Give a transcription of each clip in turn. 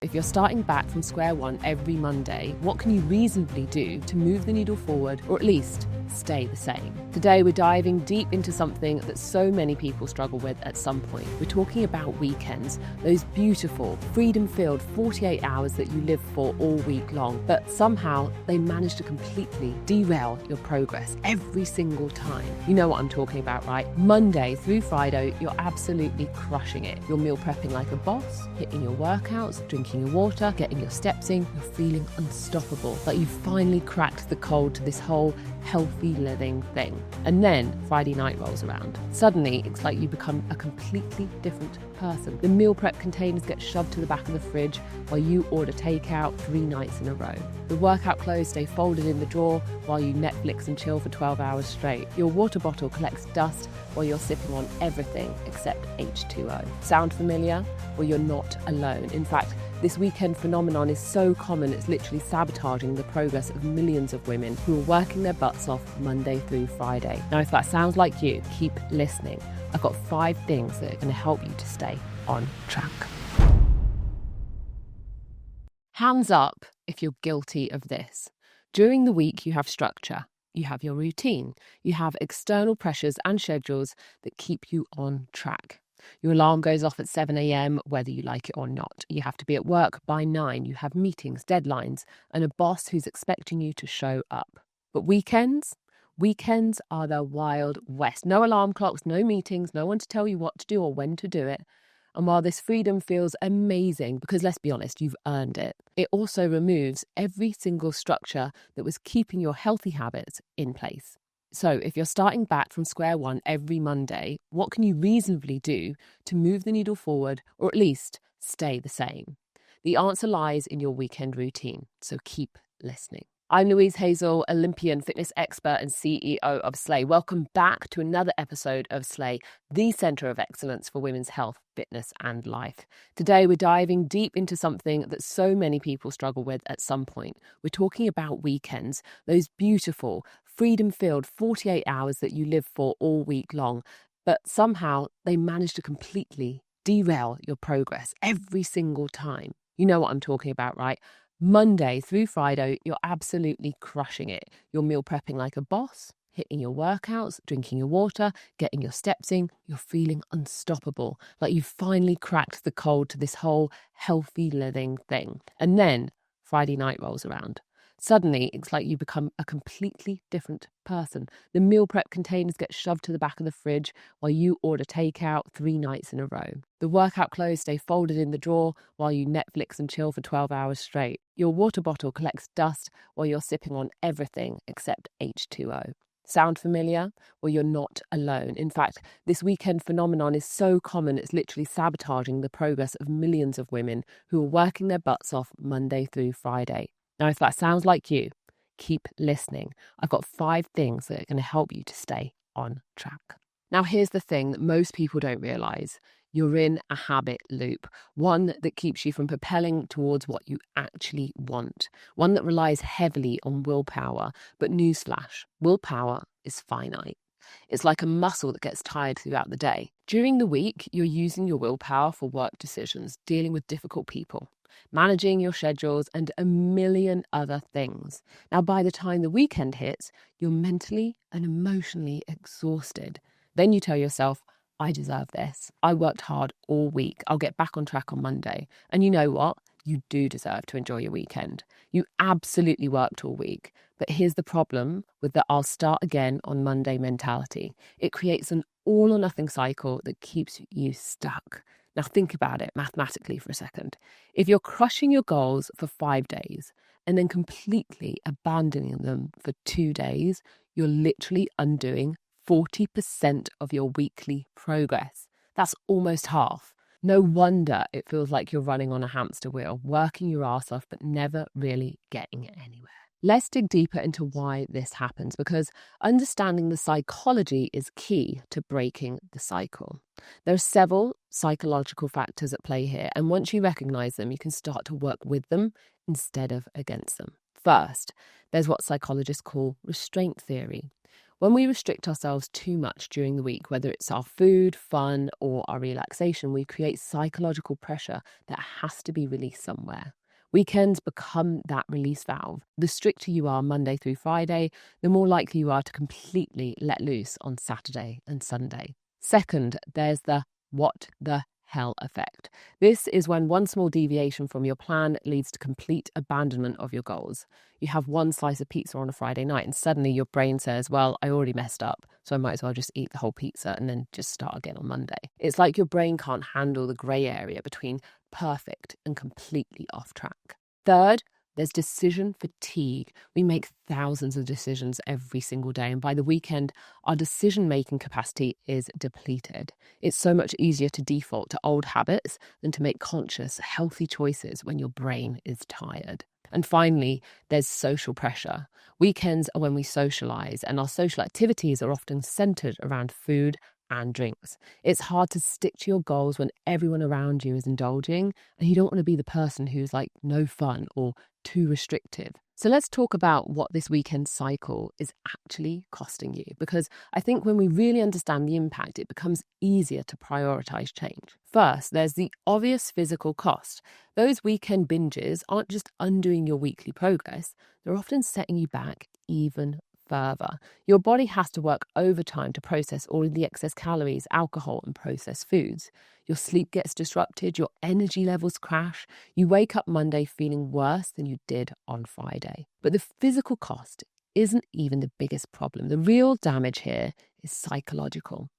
If you're starting back from square one every Monday, what can you reasonably do to move the needle forward or at least stay the same? Today, we're diving deep into something that so many people struggle with at some point. We're talking about weekends, those beautiful, freedom-filled 48 hours that you live for all week long, but somehow they manage to completely derail your progress every single time. You know what I'm talking about, right? Monday through Friday, you're absolutely crushing it. You're meal prepping like a boss, hitting your workouts, drinking your water, getting your steps in, you're feeling unstoppable, like you've finally cracked the code to this whole healthy living thing. And then Friday night rolls around. Suddenly, it's like you become a completely different person. The meal prep containers get shoved to the back of the fridge while you order takeout 3 nights in a row. The workout clothes stay folded in the drawer while you Netflix and chill for 12 hours straight. Your water bottle collects dust while you're sipping on everything except H2O. Sound familiar? Well, you're not alone. In fact, this weekend phenomenon is so common it's literally sabotaging the progress of millions of women who are working their butts off Monday through Friday. Now, if that sounds like you, keep listening. I've got 5 things that are going to help you to stay on track. Hands up if you're guilty of this. During the week, you have structure. You have your routine. You have external pressures and schedules that keep you on track. Your alarm goes off at 7 a.m, whether you like it or not. You have to be at work by 9. You have meetings, deadlines, and a boss who's expecting you to show up. But weekends? Weekends are the Wild West. No alarm clocks, no meetings, no one to tell you what to do or when to do it. And while this freedom feels amazing, because let's be honest, you've earned it, it also removes every single structure that was keeping your healthy habits in place. So if you're starting back from square one every Monday, what can you reasonably do to move the needle forward or at least stay the same? The answer lies in your weekend routine, so keep listening. I'm Louise Hazel, Olympian fitness expert and CEO of Slay. Welcome back to another episode of Slay, the centre of excellence for women's health, fitness and life. Today, we're diving deep into something that so many people struggle with at some point. We're talking about weekends, those beautiful, freedom-filled 48 hours that you live for all week long, but somehow they manage to completely derail your progress every single time. You know what I'm talking about, right? Monday through Friday, you're absolutely crushing it. You're meal prepping like a boss, hitting your workouts, drinking your water, getting your steps in, you're feeling unstoppable, like you've finally cracked the code to this whole healthy living thing. And then Friday night rolls around. Suddenly, it's like you become a completely different person. The meal prep containers get shoved to the back of the fridge while you order takeout 3 nights in a row. The workout clothes stay folded in the drawer while you Netflix and chill for 12 hours straight. Your water bottle collects dust while you're sipping on everything except H2O. Sound familiar? Well, you're not alone. In fact, this weekend phenomenon is so common it's literally sabotaging the progress of millions of women who are working their butts off Monday through Friday. Now, if that sounds like you, keep listening. I've got 5 things that are going to help you to stay on track. Now, here's the thing that most people don't realise. You're in a habit loop, one that keeps you from propelling towards what you actually want, one that relies heavily on willpower. But newsflash, willpower is finite. It's like a muscle that gets tired throughout the day. During the week, you're using your willpower for work decisions, dealing with difficult people, managing your schedules, and a million other things. Now, by the time the weekend hits, you're mentally and emotionally exhausted. Then you tell yourself, I deserve this. I worked hard all week. I'll get back on track on Monday. And you know what? You do deserve to enjoy your weekend. You absolutely worked all week. But here's the problem with the I'll start again on Monday mentality. It creates an all or nothing cycle that keeps you stuck. Now think about it mathematically for a second. If you're crushing your goals for 5 days and then completely abandoning them for 2 days, you're literally undoing 40% of your weekly progress. That's almost half. No wonder it feels like you're running on a hamster wheel, working your ass off, but never really getting anywhere. Let's dig deeper into why this happens, because understanding the psychology is key to breaking the cycle. There are several psychological factors at play here, and once you recognize them, you can start to work with them instead of against them. First, there's what psychologists call restraint theory. When we restrict ourselves too much during the week, whether it's our food, fun, or our relaxation, we create psychological pressure that has to be released somewhere. Weekends become that release valve. The stricter you are Monday through Friday, the more likely you are to completely let loose on Saturday and Sunday. Second, there's the what the hell effect. This is when one small deviation from your plan leads to complete abandonment of your goals. You have one slice of pizza on a Friday night and suddenly your brain says, well, I already messed up, so I might as well just eat the whole pizza and then just start again on Monday. It's like your brain can't handle the grey area between perfect and completely off track. Third, there's decision fatigue. We make thousands of decisions every single day, and by the weekend, our decision-making capacity is depleted. It's so much easier to default to old habits than to make conscious, healthy choices when your brain is tired. And finally, there's social pressure. Weekends are when we socialize, and our social activities are often centered around food and drinks. It's hard to stick to your goals when everyone around you is indulging, and you don't want to be the person who's like no fun or too restrictive. So let's talk about what this weekend cycle is actually costing you, because I think when we really understand the impact, it becomes easier to prioritize change. First, there's the obvious physical cost. Those weekend binges aren't just undoing your weekly progress, they're often setting you back even further. Your body has to work overtime to process all of the excess calories, alcohol, and processed foods. Your sleep gets disrupted, your energy levels crash. You wake up Monday feeling worse than you did on Friday. But the physical cost isn't even the biggest problem. The real damage here is psychological.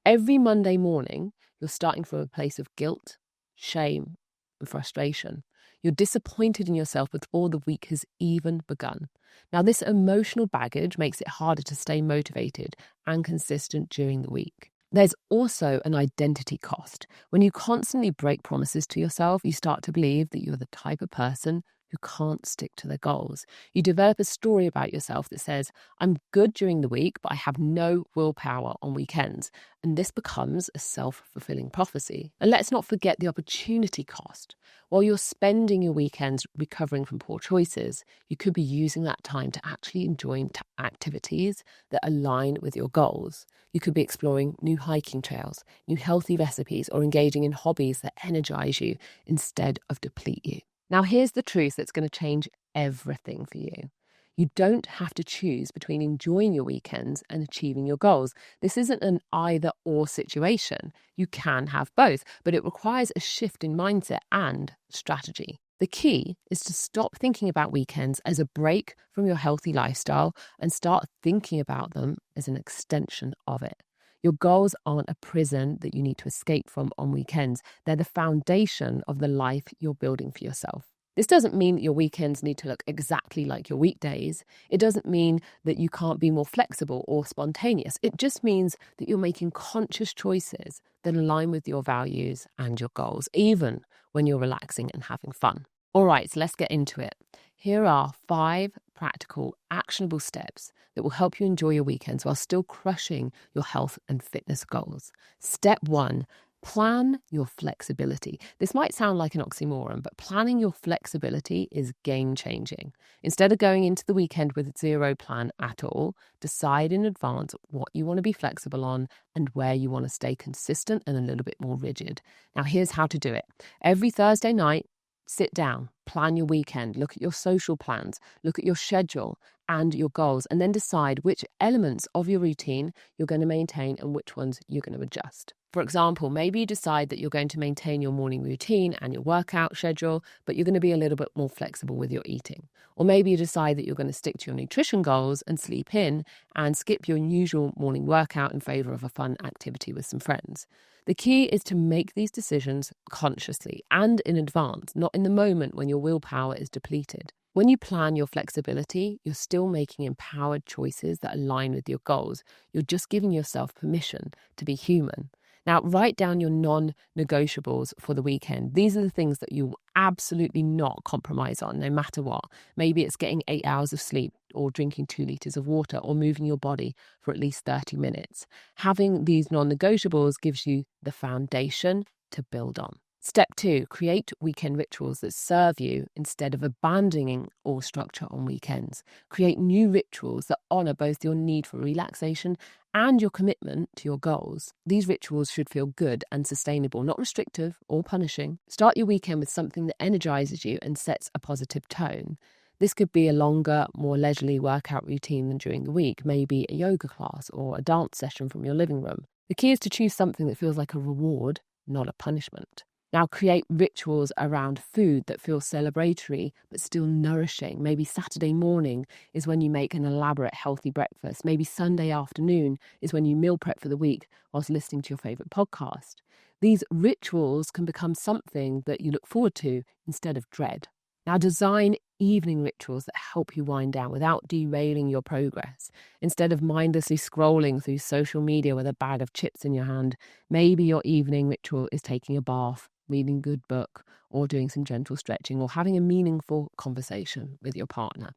Every Monday morning, you're starting from a place of guilt, shame, and frustration. You're disappointed in yourself before the week has even begun. Now, this emotional baggage makes it harder to stay motivated and consistent during the week. There's also an identity cost. When you constantly break promises to yourself, you start to believe that you're the type of person who can't stick to their goals. You develop a story about yourself that says, I'm good during the week, but I have no willpower on weekends. And this becomes a self-fulfilling prophecy. And let's not forget the opportunity cost. While you're spending your weekends recovering from poor choices, you could be using that time to actually enjoy activities that align with your goals. You could be exploring new hiking trails, new healthy recipes, or engaging in hobbies that energize you instead of deplete you. Now, here's the truth that's going to change everything for you. You don't have to choose between enjoying your weekends and achieving your goals. This isn't an either-or situation. You can have both, but it requires a shift in mindset and strategy. The key is to stop thinking about weekends as a break from your healthy lifestyle and start thinking about them as an extension of it. Your goals aren't a prison that you need to escape from on weekends. They're the foundation of the life you're building for yourself. This doesn't mean that your weekends need to look exactly like your weekdays. It doesn't mean that you can't be more flexible or spontaneous. It just means that you're making conscious choices that align with your values and your goals, even when you're relaxing and having fun. All right, so let's get into it. Here are 5 practical, actionable steps that will help you enjoy your weekends while still crushing your health and fitness goals. Step 1, plan your flexibility. This might sound like an oxymoron, but planning your flexibility is game-changing. Instead of going into the weekend with zero plan at all, decide in advance what you want to be flexible on and where you want to stay consistent and a little bit more rigid. Now, here's how to do it. Every Thursday night, sit down, plan your weekend, look at your social plans, look at your schedule and your goals, and then decide which elements of your routine you're going to maintain and which ones you're going to adjust. For example, maybe you decide that you're going to maintain your morning routine and your workout schedule, but you're going to be a little bit more flexible with your eating. Or maybe you decide that you're going to stick to your nutrition goals and sleep in and skip your usual morning workout in favor of a fun activity with some friends. The key is to make these decisions consciously and in advance, not in the moment when your willpower is depleted. When you plan your flexibility, you're still making empowered choices that align with your goals. You're just giving yourself permission to be human. Now, write down your non-negotiables for the weekend. These are the things that you will absolutely not compromise on, no matter what. Maybe it's getting 8 hours of sleep or drinking 2 liters of water or moving your body for at least 30 minutes. Having these non-negotiables gives you the foundation to build on. Step 2, create weekend rituals that serve you instead of abandoning all structure on weekends. Create new rituals that honour both your need for relaxation and your commitment to your goals. These rituals should feel good and sustainable, not restrictive or punishing. Start your weekend with something that energises you and sets a positive tone. This could be a longer, more leisurely workout routine than during the week, maybe a yoga class or a dance session from your living room. The key is to choose something that feels like a reward, not a punishment. Now create rituals around food that feel celebratory but still nourishing. Maybe Saturday morning is when you make an elaborate healthy breakfast. Maybe Sunday afternoon is when you meal prep for the week whilst listening to your favourite podcast. These rituals can become something that you look forward to instead of dread. Now design evening rituals that help you wind down without derailing your progress. Instead of mindlessly scrolling through social media with a bag of chips in your hand, maybe your evening ritual is taking a bath, reading a good book, or doing some gentle stretching, or having a meaningful conversation with your partner.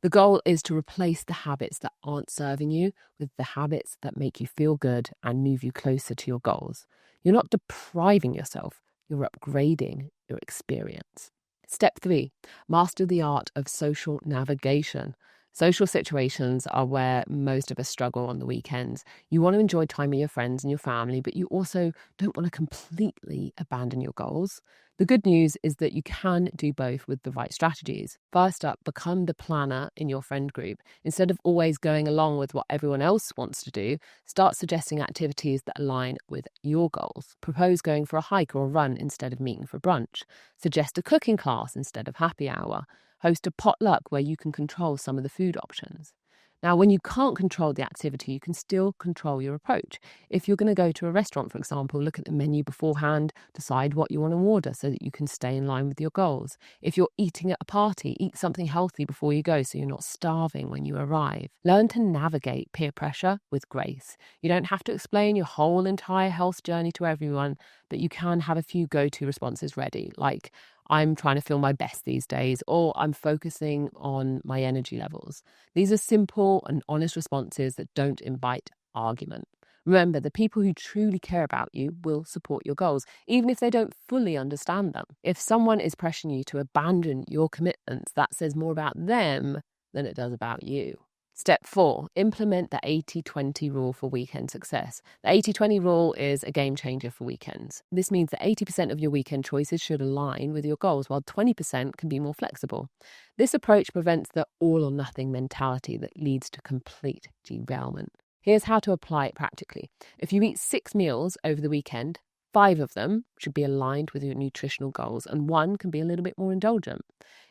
The goal is to replace the habits that aren't serving you with the habits that make you feel good and move you closer to your goals. You're not depriving yourself, you're upgrading your experience. Step 3, master the art of social navigation. Social situations are where most of us struggle on the weekends. You want to enjoy time with your friends and your family, but you also don't want to completely abandon your goals. The good news is that you can do both with the right strategies. First up, become the planner in your friend group. Instead of always going along with what everyone else wants to do, start suggesting activities that align with your goals. Propose going for a hike or a run instead of meeting for brunch. Suggest a cooking class instead of happy hour. Host a potluck where you can control some of the food options. Now, when you can't control the activity, you can still control your approach. If you're going to go to a restaurant, for example, look at the menu beforehand, decide what you want to order so that you can stay in line with your goals. If you're eating at a party, eat something healthy before you go so you're not starving when you arrive. Learn to navigate peer pressure with grace. You don't have to explain your whole entire health journey to everyone, but you can have a few go-to responses ready, like I'm trying to feel my best these days, or I'm focusing on my energy levels. These are simple and honest responses that don't invite argument. Remember, the people who truly care about you will support your goals, even if they don't fully understand them. If someone is pressuring you to abandon your commitments, that says more about them than it does about you. Step 4, implement the 80-20 rule for weekend success. The 80-20 rule is a game changer for weekends. This means that 80% of your weekend choices should align with your goals, while 20% can be more flexible. This approach prevents the all or nothing mentality that leads to complete derailment. Here's how to apply it practically. If you eat 6 meals over the weekend, 5 of them should be aligned with your nutritional goals, and 1 can be a little bit more indulgent.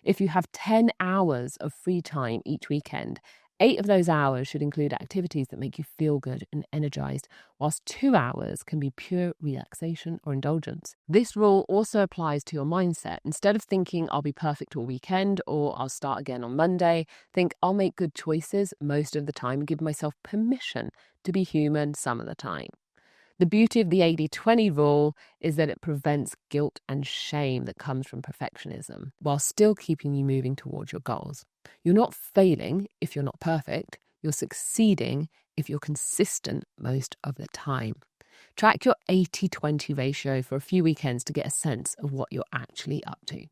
If you have 10 hours of free time each weekend, 8 of those hours should include activities that make you feel good and energized, whilst 2 hours can be pure relaxation or indulgence. This rule also applies to your mindset. Instead of thinking I'll be perfect all weekend or I'll start again on Monday, think I'll make good choices most of the time and give myself permission to be human some of the time. The beauty of the 80-20 rule is that it prevents guilt and shame that comes from perfectionism, while still keeping you moving towards your goals. You're not failing if you're not perfect. You're succeeding if you're consistent most of the time. Track your 80-20 ratio for a few weekends to get a sense of what you're actually up to.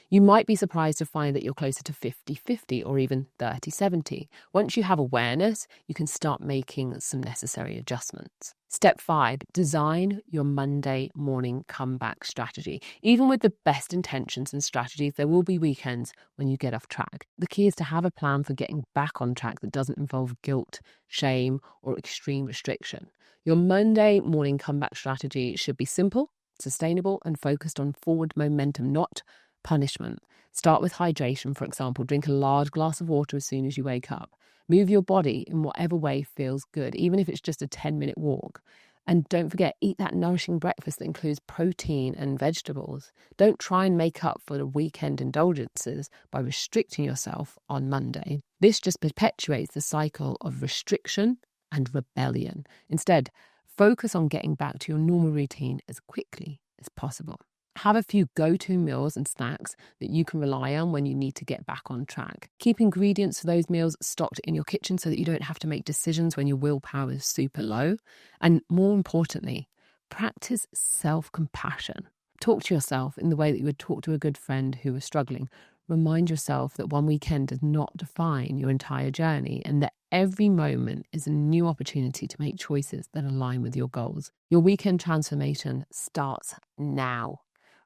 You might be surprised to find that you're closer to 50-50 or even 30-70. Once you have awareness, you can start making some necessary adjustments. Step 5, design your Monday morning comeback strategy. Even with the best intentions and strategies, there will be weekends when you get off track. The key is to have a plan for getting back on track that doesn't involve guilt, shame, or extreme restriction. Your Monday morning comeback strategy should be simple, sustainable, and focused on forward momentum, not punishment. Start with hydration, for example. Drink a large glass of water as soon as you wake up. Move your body in whatever way feels good, even if it's just a 10-minute walk. And don't forget, eat that nourishing breakfast that includes protein and vegetables. Don't try and make up for the weekend indulgences by restricting yourself on Monday. This just perpetuates the cycle of restriction and rebellion. Instead, focus on getting back to your normal routine as quickly as possible. Have a few go-to meals and snacks that you can rely on when you need to get back on track. Keep ingredients for those meals stocked in your kitchen so that you don't have to make decisions when your willpower is super low. And more importantly, practice self-compassion. Talk to yourself in the way that you would talk to a good friend who was struggling. Remind yourself that one weekend does not define your entire journey and that every moment is a new opportunity to make choices that align with your goals. Your weekend transformation starts now.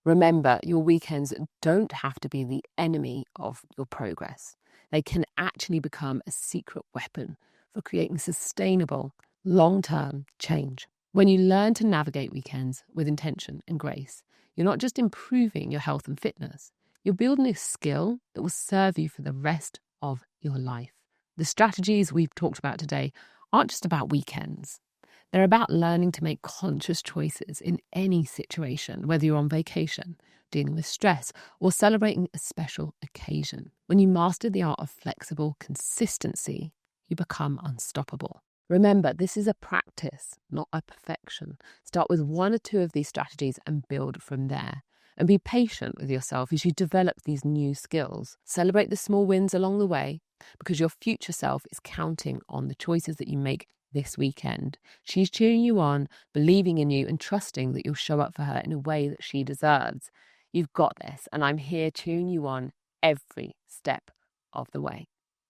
Remember, your weekends don't have to be the enemy of your progress. They can actually become a secret weapon for creating sustainable, long-term change. When you learn to navigate weekends with intention and grace, you're not just improving your health and fitness, you're building a skill that will serve you for the rest of your life. The strategies we've talked about today aren't just about weekends. They're about learning to make conscious choices in any situation, whether you're on vacation, dealing with stress, or celebrating a special occasion. When you master the art of flexible consistency, you become unstoppable. Remember, this is a practice, not a perfection. Start with one or two of these strategies and build from there. And be patient with yourself as you develop these new skills. Celebrate the small wins along the way because your future self is counting on the choices that you make this weekend. She's cheering you on, believing in you, and trusting that you'll show up for her in a way that she deserves. You've got this, and I'm here cheering you on every step of the way.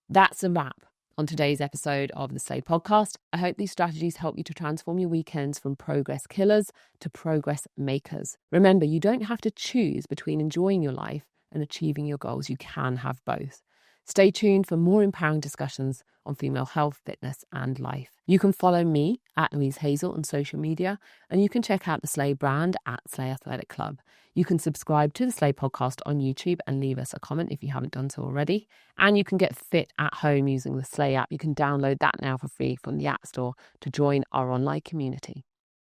That's a wrap on today's episode of the Slay Podcast. I hope these strategies help you to transform your weekends from progress killers to progress makers. Remember, you don't have to choose between enjoying your life and achieving your goals. You can have both. Stay tuned for more empowering discussions on female health, fitness, and life. You can follow me at Louise Hazel on social media, and you can check out the Slay brand at Slay Athletic Club. You can subscribe to the Slay Podcast on YouTube and leave us a comment if you haven't done so already. And you can get fit at home using the Slay app. You can download that now for free from the App Store to join our online community.